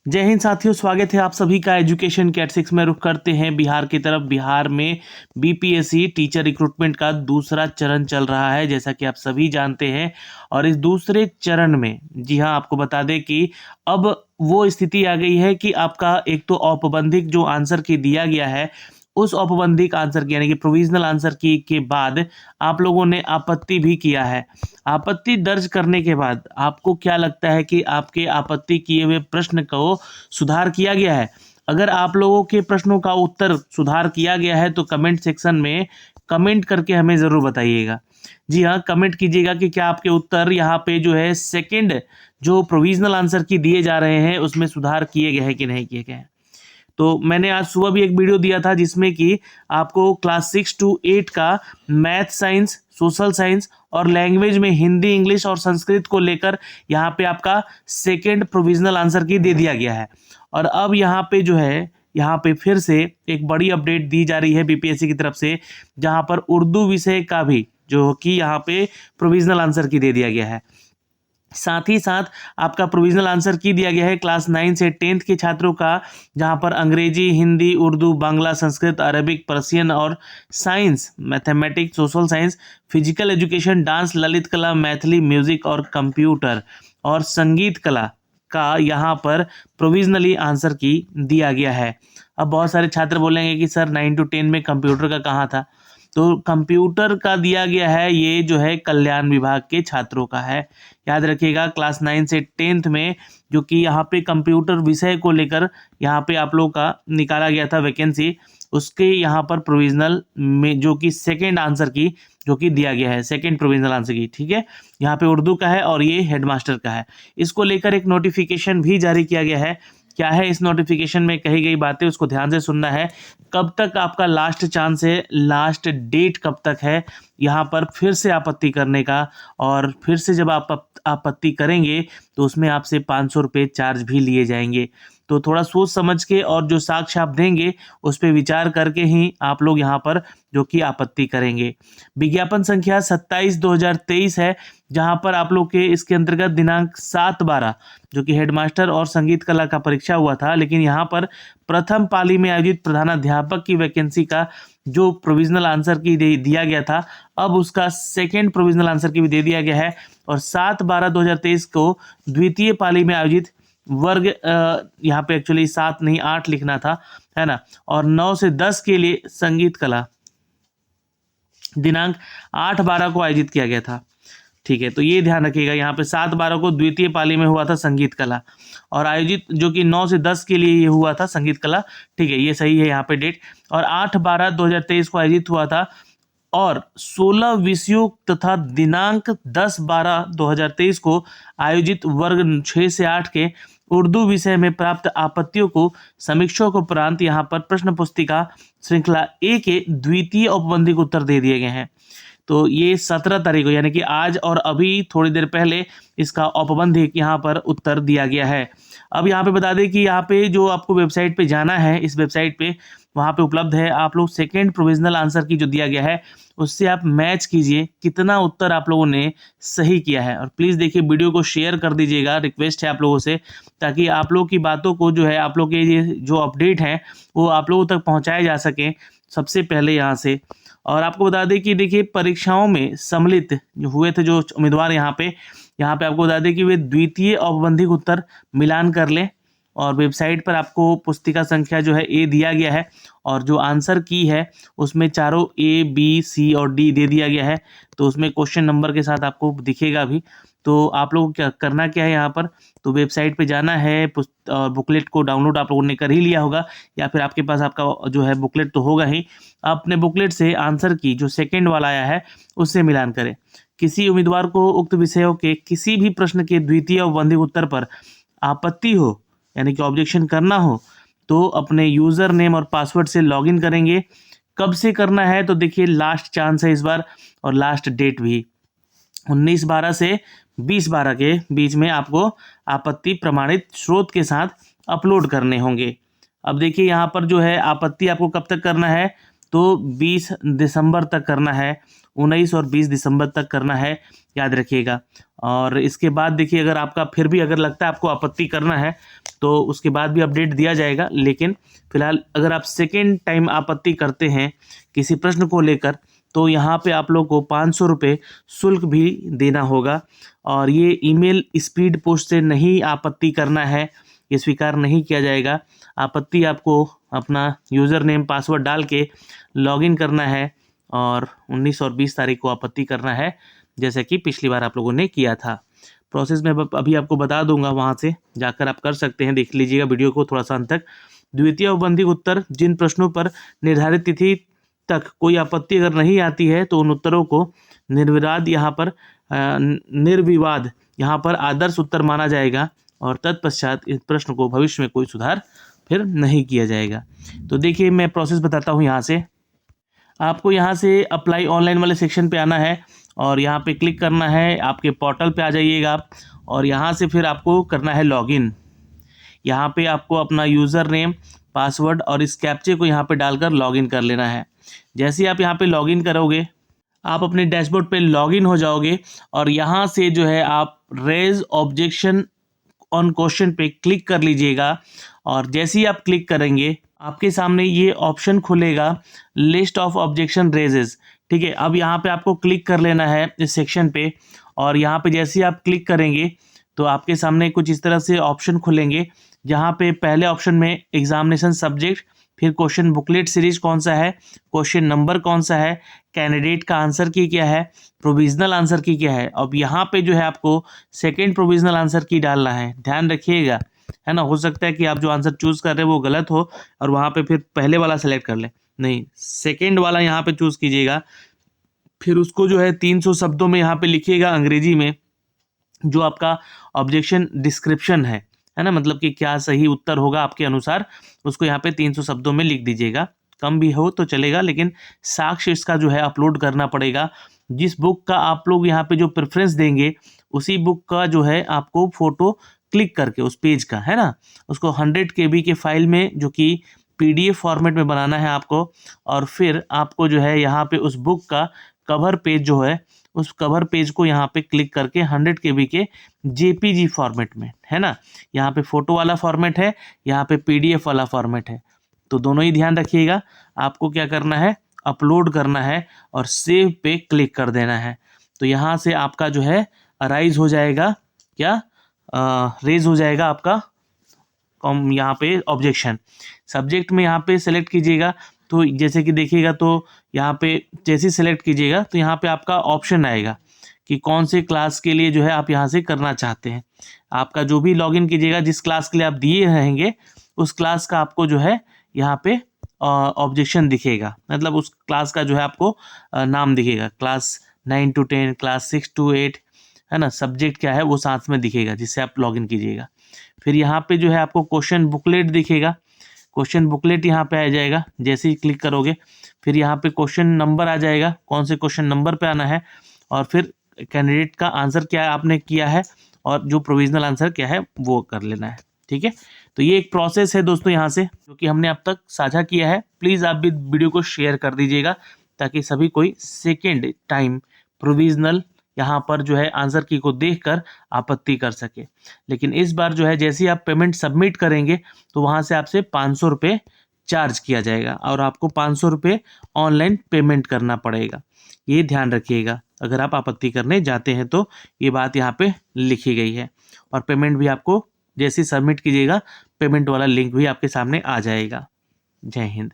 जय हिंद साथियों, स्वागत है आप सभी का एजुकेशन कैट 6 में। रुख करते हैं बिहार की तरफ। बिहार में बीपीएससी टीचर रिक्रूटमेंट का दूसरा चरण चल रहा है, जैसा कि आप सभी जानते हैं। और इस दूसरे चरण में जी हाँ, आपको बता दें कि अब वो स्थिति आ गई है कि आपका एक तो औपबंधिक जो आंसर की दिया गया है, उस औपबंधिक आंसर की यानी कि प्रोविजनल आंसर की के बाद आप लोगों ने आपत्ति भी किया है। आपत्ति दर्ज करने के बाद आपको क्या लगता है कि आपके आपत्ति किए हुए प्रश्न को सुधार किया गया है? अगर आप लोगों के प्रश्नों का उत्तर सुधार किया गया है तो कमेंट सेक्शन में कमेंट करके हमें ज़रूर बताइएगा। जी हाँ, कमेंट कीजिएगा कि क्या आपके उत्तर यहाँ पे जो है सेकंड जो प्रोविजनल आंसर की दिए जा रहे हैं उसमें सुधार किए गए हैं कि नहीं किए गए हैं। तो मैंने आज सुबह भी एक वीडियो दिया था जिसमें कि आपको क्लास 6 to 8 का मैथ, साइंस, सोशल साइंस और लैंग्वेज में हिंदी, इंग्लिश और संस्कृत को लेकर यहाँ पे आपका सेकंड प्रोविजनल आंसर की दे दिया गया है। और अब यहाँ पे जो है, यहाँ पे फिर से एक बड़ी अपडेट दी जा रही है बीपीएससी की तरफ से, जहाँ पर उर्दू विषय का भी जो कि यहाँ पे प्रोविजनल आंसर की दे दिया गया है। साथ ही साथ आपका प्रोविजनल आंसर की दिया गया है क्लास 9 से 10th के छात्रों का, जहां पर अंग्रेजी, हिंदी, उर्दू, बांग्ला, संस्कृत, अरबिक, पर्शियन और science, mathematics, social science, physical education, dance, Lalit कला, मैथिली, म्यूजिक और कंप्यूटर और संगीत कला का यहाँ पर प्रोविजनली आंसर की दिया गया है। अब बहुत सारे छात्र बोलेंगे कि सर 9 to 10 में कंप्यूटर का कहाँ था? तो कंप्यूटर का दिया गया है, ये जो है कल्याण विभाग के छात्रों का है। याद रखिएगा, क्लास 9 से 10th में जो कि यहाँ पे कंप्यूटर विषय को लेकर यहाँ पे आप लोग का निकाला गया था वैकेंसी, उसके यहाँ पर प्रोविजनल में जो कि सेकंड आंसर की जो कि दिया गया है, सेकंड प्रोविजनल आंसर की, ठीक है। यहाँ पे उर्दू का है और ये हेडमास्टर का है। इसको लेकर एक नोटिफिकेशन भी जारी किया गया है। क्या है इस नोटिफिकेशन में कही गई बातें, उसको ध्यान से सुनना है। कब तक आपका लास्ट चांस है, लास्ट डेट कब तक है यहाँ पर फिर से आपत्ति करने का, और फिर से जब आप आपत्ति करेंगे तो उसमें आपसे 500 रुपये चार्ज भी लिए जाएंगे। तो थोड़ा सोच समझ के और जो साक्ष्य आप देंगे उस पर विचार करके ही आप लोग यहाँ पर जो कि आपत्ति करेंगे। विज्ञापन संख्या 27/2023 है, जहाँ पर आप लोग के इसके अंतर्गत दिनांक 7/12 जो कि हेडमास्टर और संगीत कला का परीक्षा हुआ था, लेकिन यहाँ पर प्रथम पाली में आयोजित प्रधानाध्यापक की वैकेंसी का जो प्रोविजनल आंसर की दिया गया था, अब उसका सेकेंड प्रोविजनल आंसर की भी दे दिया गया है। और 7/12/2023 को द्वितीय पाली में आयोजित वर्ग, यहाँ पे एक्चुअली 7 नहीं 8 लिखना था, है ना, और 9 से 10 के लिए संगीत कला दिनांक 8/12 को आयोजित किया गया था। ठीक है, तो ये ध्यान रखिएगा, यहाँ पे 7/12 को द्वितीय पाली में हुआ था संगीत कला, और आयोजित जो कि 9 से 10 के लिए ये हुआ था संगीत कला। ठीक है, ये सही है यहाँ पे डेट। और 8/12/2023 को आयोजित हुआ था, और 16 विषयों तथा दिनांक 10/12/2023 को आयोजित वर्ग 6 से 8 के उर्दू विषय में प्राप्त आपत्तियों को समीक्षा के उपरांत यहाँ पर प्रश्न पुस्तिका श्रृंखला ए के द्वितीय औपबंधिक उत्तर दे दिए गए हैं। तो ये 17 तारीख को, यानी कि आज और अभी थोड़ी देर पहले इसका औपबंधिक यहाँ पर उत्तर दिया गया है। अब यहाँ पे बता दें कि यहाँ पे जो आपको वेबसाइट पे जाना है, इस वेबसाइट पे वहाँ पे उपलब्ध है, आप लोग सेकेंड प्रोविजनल आंसर की जो दिया गया है उससे आप मैच कीजिए कितना उत्तर आप लोगों ने सही किया है। और प्लीज़ देखिए, वीडियो को शेयर कर दीजिएगा, रिक्वेस्ट है आप लोगों से, ताकि आप लोग की बातों को जो है, आप लोग के ये जो अपडेट हैं वो आप लोगों तक पहुँचाए जा सकें सबसे पहले यहाँ से। और आपको बता दें कि देखिए, परीक्षाओं में सम्मिलित जो हुए थे जो उम्मीदवार यहाँ पे आपको बता दें कि वे द्वितीय औपबंधिक उत्तर मिलान कर लें, और वेबसाइट पर आपको पुस्तिका संख्या जो है ए दिया गया है, और जो आंसर की है उसमें चारों ए, बी, सी और डी दे दिया गया है। तो उसमें क्वेश्चन नंबर के साथ आपको दिखेगा भी। तो आप लोगों को क्या करना क्या है, यहाँ पर तो वेबसाइट पे जाना है, और बुकलेट को डाउनलोड आप लोगों ने कर ही लिया होगा, या फिर आपके पास आपका जो है बुकलेट तो होगा ही। आप अपने बुकलेट से आंसर की जो सेकंड वाला आया है उससे मिलान करें। किसी उम्मीदवार को उक्त विषयों के किसी भी प्रश्न के द्वितीय औपबंधिक उत्तर पर आपत्ति हो, यानी कि ऑब्जेक्शन करना हो, तो अपने यूज़र नेम और पासवर्ड से लॉगिन करेंगे। कब से करना है तो देखिए, लास्ट चांस है इस बार, और लास्ट डेट भी 19/12 से 20/12 के बीच में आपको आपत्ति प्रमाणित स्रोत के साथ अपलोड करने होंगे। अब देखिए, यहाँ पर जो है आपत्ति आपको कब तक करना है, तो 20 दिसंबर तक करना है, 19 और 20 दिसंबर तक करना है, याद रखिएगा। और इसके बाद देखिए, अगर आपका फिर भी अगर लगता है आपको आपत्ति करना है तो उसके बाद भी अपडेट दिया जाएगा। लेकिन फिलहाल अगर आप सेकेंड टाइम आपत्ति करते हैं किसी प्रश्न को लेकर, तो यहाँ पे आप लोग को 500 रुपये शुल्क भी देना होगा। और ये ईमेल स्पीड पोस्ट से नहीं आपत्ति करना है, ये स्वीकार नहीं किया जाएगा। आपत्ति आपको अपना यूज़र नेम पासवर्ड डाल के लॉगिन करना है और 19 और 20 तारीख को आपत्ति करना है, जैसे कि पिछली बार आप लोगों ने किया था। प्रोसेस में अभी आपको बता दूंगा, वहाँ से जाकर आप कर सकते हैं, देख लीजिएगा वीडियो को थोड़ा सा अंत तक। द्वितीय औपबंधिक उत्तर, जिन प्रश्नों पर निर्धारित तिथि तक कोई आपत्ति अगर नहीं आती है तो उन उत्तरों को निर्विवाद यहाँ पर आदर्श उत्तर माना जाएगा और तत्पश्चात इस प्रश्न को भविष्य में कोई सुधार फिर नहीं किया जाएगा। तो देखिए मैं प्रोसेस बताता हूँ। यहाँ से आपको यहाँ से अप्लाई ऑनलाइन वाले सेक्शन पे आना है और यहाँ पे क्लिक करना है, आपके पोर्टल पे आ जाइएगा आप, और यहाँ से फिर आपको करना है लॉगिन। यहाँ पे आपको अपना यूज़र नेम, पासवर्ड और इस कैप्चे को यहाँ पे डालकर लॉगिन कर लेना है। जैसे ही आप यहाँ पे लॉगिन करोगे, आप अपने डैशबोर्ड पे लॉगिन हो जाओगे और यहाँ से जो है आप रेज ऑब्जेक्शन ऑन क्वेश्चन पे क्लिक कर लीजिएगा। और जैसे ही आप क्लिक करेंगे, आपके सामने ये ऑप्शन खुलेगा, लिस्ट ऑफ ऑब्जेक्शन रेजेस। ठीक है, अब यहाँ पे आपको क्लिक कर लेना है इस सेक्शन पे, और यहाँ पे जैसे ही आप क्लिक करेंगे तो आपके सामने कुछ इस तरह से ऑप्शन खुलेंगे, जहाँ पे पहले ऑप्शन में एग्जामिनेशन सब्जेक्ट, फिर क्वेश्चन बुकलेट सीरीज कौन सा है, क्वेश्चन नंबर कौन सा है, कैंडिडेट का आंसर की क्या है, प्रोविजनल आंसर की क्या है। अब यहाँ पे जो है आपको सेकेंड प्रोविजनल आंसर की डालना है, ध्यान रखिएगा, है ना। हो सकता है कि आप जो आंसर चूज कर रहे हैं वो गलत हो और वहाँ पे फिर पहले वाला सेलेक्ट कर लें, नहीं, सेकेंड वाला यहाँ पे चूज कीजिएगा। फिर उसको जो है 300 शब्दों में यहाँ पे लिखिएगा अंग्रेजी में, जो आपका ऑब्जेक्शन डिस्क्रिप्शन है ना, मतलब कि क्या सही उत्तर होगा आपके अनुसार, उसको यहाँ पे 300 शब्दों में लिख दीजिएगा। कम भी हो तो चलेगा, लेकिन साक्ष्य इसका जो है अपलोड करना पड़ेगा। जिस बुक का आप लोग यहाँ पे जो प्रेफरेंस देंगे, उसी बुक का जो है आपको फोटो क्लिक करके उस पेज का, है ना, उसको 100 KB के फाइल में, जो कि PDF फॉर्मेट में बनाना है आपको। और फिर आपको जो है यहाँ पे उस बुक का कवर पेज जो है, उस कवर पेज को यहाँ पे क्लिक करके 100 KB के JPG फॉर्मेट में, है ना, यहाँ पे फोटो वाला फॉर्मेट है, यहाँ पे PDF वाला फॉर्मेट है, तो दोनों ही ध्यान रखिएगा। आपको क्या करना है, अपलोड करना है और सेव पे क्लिक कर देना है। तो यहाँ से आपका जो है अराइज हो जाएगा, क्या रेज हो जाएगा आपका यहाँ पे ऑब्जेक्शन। सब्जेक्ट में यहाँ पे सेलेक्ट कीजिएगा, तो जैसे कि देखिएगा, तो यहाँ पे जैसे सेलेक्ट कीजिएगा तो यहाँ पे आपका ऑप्शन आएगा कि कौन से क्लास के लिए जो है आप यहाँ से करना चाहते हैं। आपका जो भी लॉगिन कीजिएगा, जिस क्लास के लिए आप दिए रहेंगे, उस क्लास का आपको जो है यहाँ पे ऑब्जेक्शन दिखेगा, मतलब उस क्लास का जो है आपको नाम दिखेगा, क्लास 9 to 10, क्लास 6 to 8, है ना, सब्जेक्ट क्या है वो साथ में दिखेगा जिससे आप लॉगिन कीजिएगा। फिर यहाँ पे जो है आपको क्वेश्चन बुकलेट दिखेगा, क्वेश्चन बुकलेट यहाँ पे आ जाएगा जैसे ही क्लिक करोगे। फिर यहाँ पे क्वेश्चन नंबर आ जाएगा, कौन से क्वेश्चन नंबर पे आना है, और फिर कैंडिडेट का आंसर क्या आपने किया है और जो प्रोविजनल आंसर क्या है वो कर लेना है। ठीक है, तो ये एक प्रोसेस है दोस्तों यहाँ से, जो कि हमने अब तक साझा किया है। प्लीज़ आप भी वीडियो को शेयर कर दीजिएगा, ताकि सभी कोई सेकेंड टाइम प्रोविजनल यहाँ पर जो है आंसर की को देखकर आपत्ति कर सके। लेकिन इस बार जो है जैसे ही आप पेमेंट सबमिट करेंगे, तो वहाँ से आपसे 500 रुपये चार्ज किया जाएगा और आपको 500 रुपये ऑनलाइन पेमेंट करना पड़ेगा। ये ध्यान रखिएगा, अगर आप आपत्ति करने जाते हैं तो ये बात यहाँ पे लिखी गई है। और पेमेंट भी आपको जैसे ही सबमिट कीजिएगा, पेमेंट वाला लिंक भी आपके सामने आ जाएगा। जय हिंद।